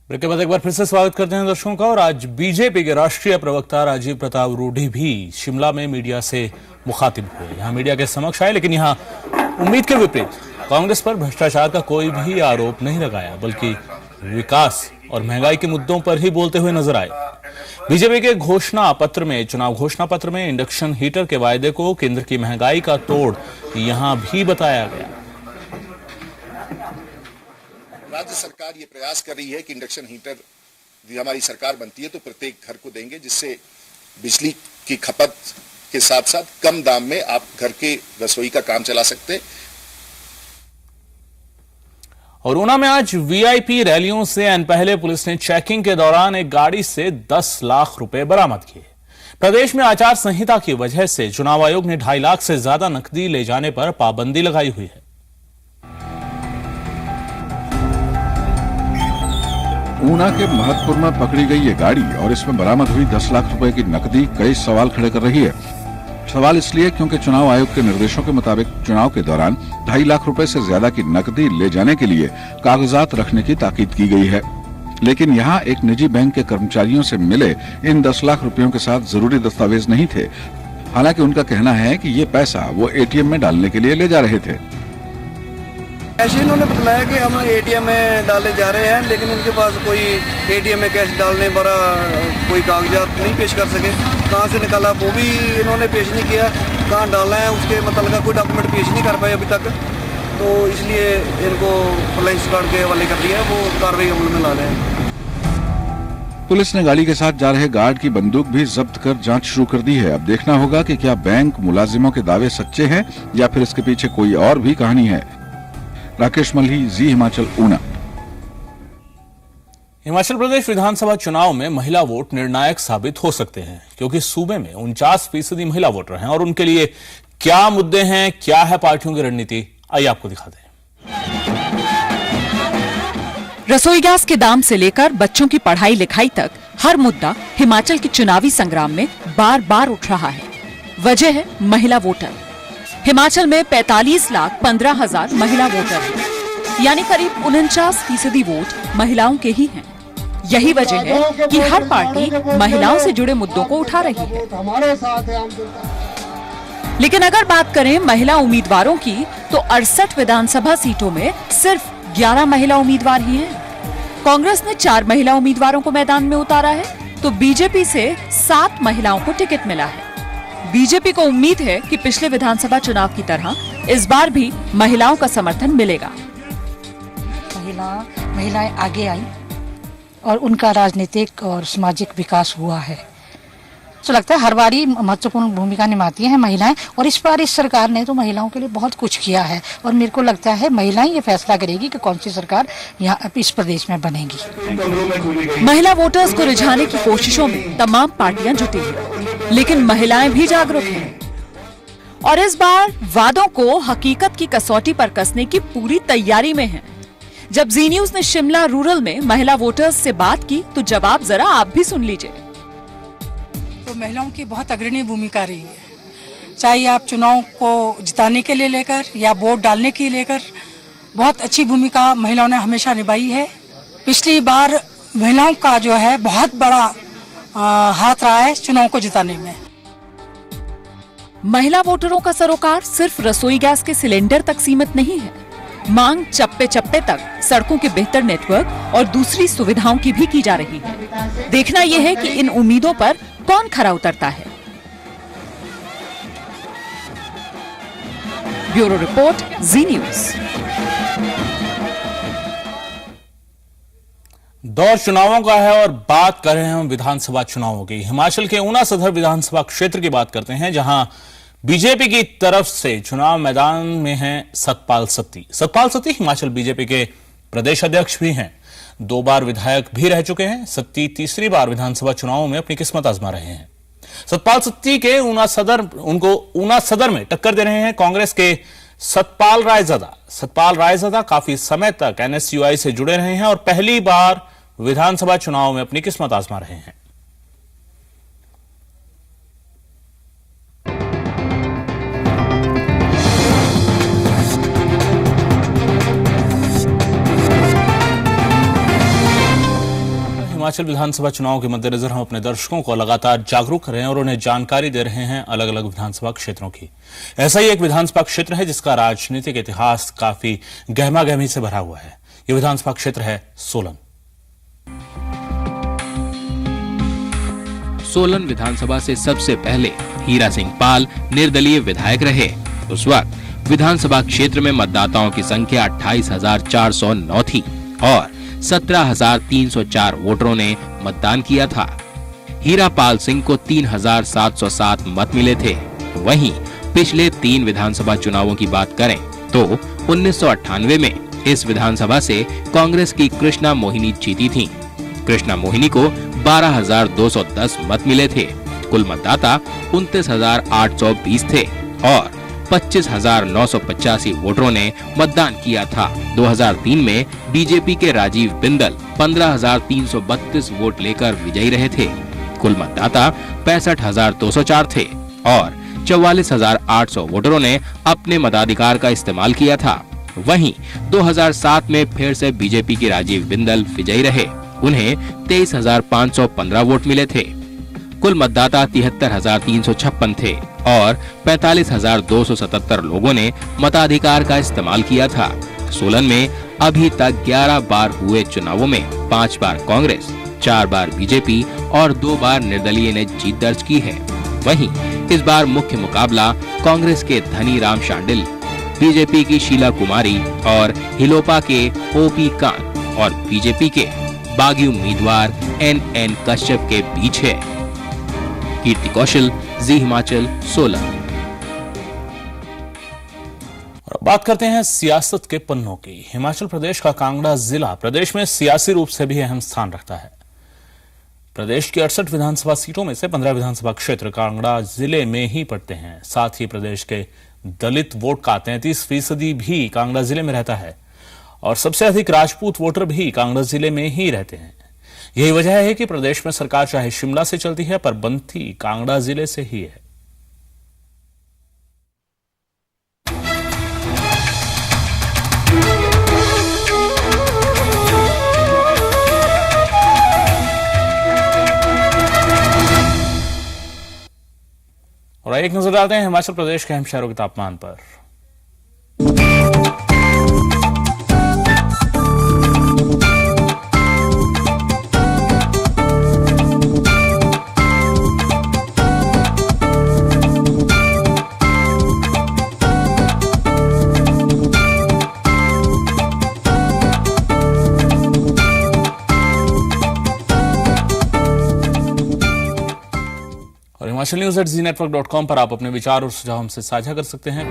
Break के बाद एक बार फिर से स्वागत करते हैं दर्शकों का। और आज बीजेपी के राष्ट्रीय प्रवक्ता राजीव प्रताप रूडी भी शिमला में मीडिया से मुखातिब हुए। यहां मीडिया के समक्ष आए, लेकिन यहां उम्मीद के विपरीत कांग्रेस पर भ्रष्टाचार का कोई भी आरोप नहीं लगाया, बल्कि विकास और महंगाई के मुद्दों पर ही बोलते हुए नजर आए। बीजेपी के घोषणा पत्र में, चुनाव घोषणा पत्र में इंडक्शन हीटर के वायदे को केंद्र की महंगाई का तोड़ यहां भी बताया गया। राज्य सरकार ये प्रयास कर रही है कि इंडक्शन हीटर भी हमारी सरकार बनती है तो प्रत्येक घर को देंगे, जिससे बिजली की खपत के साथ साथ कम दाम में आप घर के रसोई का काम चला सकते हैं। और ऊना में आज वीआईपी रैलियों से एन पहले पुलिस ने चेकिंग के दौरान एक गाड़ी से 10 लाख रुपए बरामद किए। प्रदेश में आचार संहिता की वजह से चुनाव आयोग ने 2.5 लाख से ज्यादा नकदी ले जाने पर पाबंदी लगाई हुई है। ऊना के महतपुर में पकड़ी गई ये गाड़ी और इसमें बरामद हुई 10 लाख रुपए की नकदी कई सवाल खड़े कर रही है। सवाल इसलिए क्योंकि चुनाव आयोग के निर्देशों के मुताबिक चुनाव के दौरान 2.5 लाख रुपए से ज्यादा की नकदी ले जाने के लिए कागजात रखने की ताकीद की गई है। लेकिन यहाँ एक निजी बैंक के कर्मचारियों से मिले इन 10 लाख रुपयों के साथ जरूरी दस्तावेज नहीं थे। हालांकि उनका कहना है कि ये पैसा वो एटीएम में डालने के लिए ले जा रहे थे। ऐसे इन्होंने बताया कि हम एटीएम में डाले जा रहे हैं, लेकिन उनके पास कोई एटीएम में कैश डालने वाला कोई कागजात नहीं पेश कर सके। कहाँ से निकाला वो भी इन्होंने पेश नहीं किया, कहाँ डालना है उसके मतलब का कोई डॉक्यूमेंट पेश नहीं कर पाए अभी तक। तो इसलिए इनको फ्लाइंग कार्ड के हवाले कर दिया, वो कार्रवाई अमल में ला रहे हैं। पुलिस ने गाड़ी के साथ जा रहे गार्ड की बंदूक भी जब्त कर जांच शुरू कर दी है। अब देखना होगा कि क्या बैंक मुलाजिमों के दावे सच्चे हैं या फिर इसके पीछे कोई और भी कहानी है। राकेश मल्ही, जी हिमाचल, ऊना। हिमाचल प्रदेश विधानसभा चुनाव में महिला वोट निर्णायक साबित हो सकते हैं, क्योंकि सूबे में 49% महिला वोटर हैं। और उनके लिए क्या मुद्दे हैं, क्या है पार्टियों की रणनीति, आइए आपको दिखा दें। रसोई गैस के दाम से लेकर बच्चों की पढ़ाई लिखाई तक हर मुद्दा हिमाचल के चुनावी संग्राम में बार बार उठ रहा है। वजह है महिला वोटर। हिमाचल में 45,15,000 महिला वोटर हैं, यानी करीब 49% वोट महिलाओं के ही हैं। यही वजह है कि हर पार्टी महिलाओं से जुड़े मुद्दों को उठा रही है। लेकिन अगर बात करें महिला उम्मीदवारों की, तो 68 विधानसभा सीटों में सिर्फ 11 महिला उम्मीदवार ही हैं। कांग्रेस ने 4 महिला उम्मीदवारों को मैदान में उतारा है, तो बीजेपी से 7 महिलाओं को टिकट मिला है। बीजेपी को उम्मीद है कि पिछले विधानसभा चुनाव की तरह इस बार भी महिलाओं का समर्थन मिलेगा। महिलाएं आगे आई और उनका राजनीतिक और सामाजिक विकास हुआ है। तो लगता है हर बारी महत्वपूर्ण भूमिका निभाती हैं महिलाएं, और इस बार इस सरकार ने तो महिलाओं के लिए बहुत कुछ किया है। और मेरे को लगता है महिलाएं ये फैसला करेगी कि कौन सी सरकार यहाँ इस प्रदेश में बनेगी। महिला वोटर्स को रिझाने की कोशिशों में तमाम पार्टियां जुटी हैं, लेकिन महिलाएं भी जागरूक हैं और इस बार वादों को हकीकत की कसौटी पर कसने की पूरी तैयारी में हैं। जब जी न्यूज ने शिमला रूरल में महिला वोटर्स से बात की, तो जवाब जरा आप भी सुन लीजिए। तो महिलाओं की बहुत अग्रणी भूमिका रही है, चाहे आप चुनाव को जिताने के लिए लेकर या वोट डालने के लेकर, बहुत अच्छी भूमिका महिलाओं ने हमेशा निभाई है। पिछली बार महिलाओं का जो है बहुत बड़ा हाथ रहा है चुनाव को जिताने में। महिला वोटरों का सरोकार सिर्फ रसोई गैस के सिलेंडर तक सीमित नहीं है। मांग चप्पे चप्पे तक सड़कों के बेहतर नेटवर्क और दूसरी सुविधाओं की भी की जा रही है। देखना यह है कि इन उम्मीदों पर कौन खरा उतरता है। ब्यूरो रिपोर्ट, जी न्यूज। दौर चुनावों का है और बात कर रहे हैं हम विधानसभा चुनावों की। हिमाचल के ऊना सदर विधानसभा क्षेत्र की बात करते हैं, जहां बीजेपी की तरफ से चुनाव मैदान में हैं सतपाल सत्ती। सतपाल सत्ती हिमाचल बीजेपी के प्रदेश अध्यक्ष भी हैं, 2 बार विधायक भी रह चुके हैं। सत्ती तीसरी बार विधानसभा चुनावों में अपनी किस्मत आजमा रहे हैं। सतपाल सत्ती के ऊना सदर में टक्कर दे रहे हैं कांग्रेस के सतपाल रायजादा। सतपाल रायजादा काफी समय तक एनएसयूआई से जुड़े रहे हैं और पहली बार विधानसभा चुनाव में अपनी किस्मत आजमा रहे हैं। हिमाचल विधानसभा चुनाव के मद्देनजर हम अपने दर्शकों को लगातार जागरूक कर रहे हैं और उन्हें जानकारी दे रहे हैं अलग अलग विधानसभा क्षेत्रों की। ऐसा ही एक विधानसभा क्षेत्र है जिसका राजनीतिक इतिहास काफी गहमागहमी से भरा हुआ है। यह विधानसभा क्षेत्र है सोलन। सोलन विधानसभा से सबसे पहले हीरा सिंह पाल निर्दलीय विधायक रहे। उस वक्त विधानसभा क्षेत्र में मतदाताओं की संख्या 28,409 थी और 17,304 वोटरों ने मतदान किया था। हीरा पाल सिंह को 3,707 मत मिले थे। वहीं पिछले 3 विधानसभा चुनावों की बात करें तो 1998 में इस विधानसभा से कांग्रेस की कृष्णा मोहिनी जीती थीं। कृष्णा मोहिनी को 12,210 मत मिले थे। कुल मतदाता 29,820 थे और 25,985 वोटरों ने मतदान किया था। 2003 में बीजेपी के राजीव बिंदल 15,332 वोट लेकर विजयी रहे थे। कुल मतदाता 65,204 थे और 44,800 वोटरों ने अपने मताधिकार का इस्तेमाल किया था। वहीं 2007 में फिर से बीजेपी के राजीव बिंदल विजयी रहे। उन्हें 23,515 वोट मिले थे। कुल मतदाता 73,356 थे और 45,277 लोगों ने मताधिकार का इस्तेमाल किया था। सोलन में अभी तक 11 बार हुए चुनावों में 5 बार कांग्रेस, 4 बार बीजेपी और 2 बार निर्दलीय ने जीत दर्ज की है। वहीं इस बार मुख्य मुकाबला कांग्रेस के धनी राम शांडिल, बीजेपी की शीला कुमारी और हिलोपा के ओपी कांत और बीजेपी के बागी उम्मीदवार NN कश्यप के बीच है। कीर्ति कौशल, जी हिमाचल, सोलन। और बात करते हैं सियासत के पन्नों की। हिमाचल प्रदेश का कांगड़ा जिला प्रदेश में सियासी रूप से भी अहम स्थान रखता है। प्रदेश की 68 विधानसभा सीटों में से 15 विधानसभा क्षेत्र कांगड़ा जिले में ही पड़ते हैं। साथ ही प्रदेश के दलित वोट का 33% भी कांगड़ा जिले में रहता है और सबसे अधिक राजपूत वोटर भी कांगड़ा जिले में ही रहते हैं। यही वजह है कि प्रदेश में सरकार चाहे शिमला से चलती है पर बनती कांगड़ा जिले से ही है। और एक नजर डालते हैं हिमाचल प्रदेश के अहम शहरों के तापमान पर। हिमाचल न्यूज@znenetwork.com पर आप अपने विचार और सुझाव हमसे साझा कर सकते हैं।